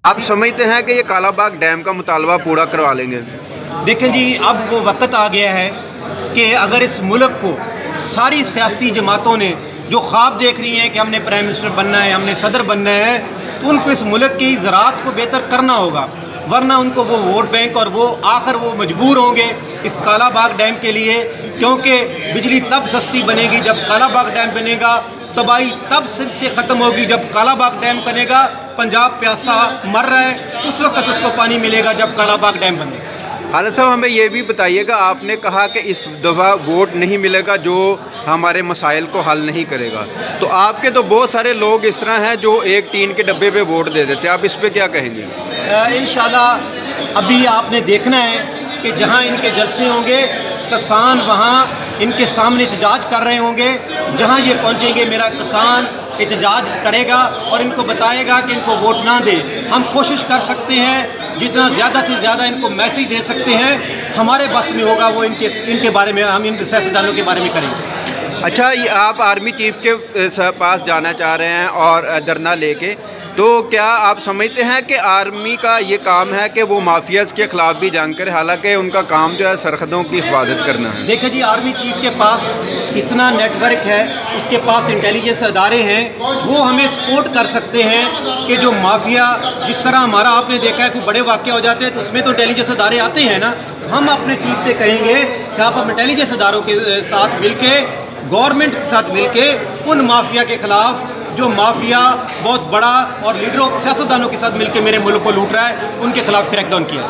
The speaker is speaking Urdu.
آپ سمجھتے ہیں کہ یہ کالا باغ ڈیم کا مطالبہ پورا کروا لیں گے؟ دیکھیں جی، اب وہ وقت آ گیا ہے کہ اگر اس ملک کو ساری سیاسی جماعتوں نے جو خواب دیکھ رہی ہیں کہ ہم نے پرائم منسٹر بننا ہے، ہم نے صدر بننا ہے، تو ان کو اس ملک کی زراعت کو بہتر کرنا ہوگا، ورنہ ان کو وہ ووٹ بینک اور وہ مجبور ہوں گے اس کالا باغ ڈیم کے لیے، کیونکہ بجلی تب سستی بنے گی جب کالا باغ ڈیم بنے گا، تباہی تب سے ختم ہوگی جب کالا باغ ڈیم بنے گا۔ پنجاب پیاسا مر رہا ہے، اس وقت اس کو پانی ملے گا جب کالا باغ ڈیم بنے گا۔ خالد صاحب، ہمیں یہ بھی بتائیے گا، آپ نے کہا کہ اس دفعہ ووٹ نہیں ملے گا جو ہمارے مسائل کو حل نہیں کرے گا، تو آپ کے تو بہت سارے لوگ اس طرح ہیں جو ایک ٹین کے ڈبے پہ ووٹ دے دیتے ہیں، آپ اس پہ کیا کہیں گے؟ انشاءاللہ ابھی آپ نے دیکھنا ہے کہ جہاں ان کے جلسے ہوں گے، کسان وہاں ان کے سامنے احتجاج کر رہے ہوں گے، جہاں یہ پہنچیں گے میرا کسان احتجاج کرے گا اور ان کو بتائے گا کہ ان کو ووٹ نہ دے۔ ہم کوشش کر سکتے ہیں جتنا زیادہ سے زیادہ ان کو میسیج دے سکتے ہیں، ہمارے بس میں ہوگا وہ ان کے بارے میں، ہم ان سیاستدانوں کے بارے میں کریں گے۔ اچھا، یہ آپ آرمی چیف کے پاس جانا چاہ رہے ہیں اور دھرنا لے کے، تو کیا آپ سمجھتے ہیں کہ آرمی کا یہ کام ہے کہ وہ مافیاز کے خلاف بھی جنگ کرے، حالانکہ ان کا کام جو ہے سرحدوں کی حفاظت کرنا ہے؟ دیکھیں جی، آرمی چیف کے پاس اتنا نیٹ ورک ہے، اس کے پاس انٹیلیجنس ادارے ہیں، وہ ہمیں سپورٹ کر سکتے ہیں کہ جو مافیا، جس طرح ہمارا آپ نے دیکھا ہے کوئی بڑے واقعہ ہو جاتے ہیں تو اس میں تو انٹیلیجنس ادارے آتے ہیں نا، ہم اپنے چیف سے کہیں گے کہ آپ انٹیلیجنس اداروں کے ساتھ مل کے، گورنمنٹ کے ساتھ مل کے ان مافیا کے خلاف، جو مافیا بہت بڑا اور لیڈروں سیاستدانوں کے ساتھ مل کے میرے ملک کو لوٹ رہا ہے، ان کے خلاف کریک ڈاؤن کیا۔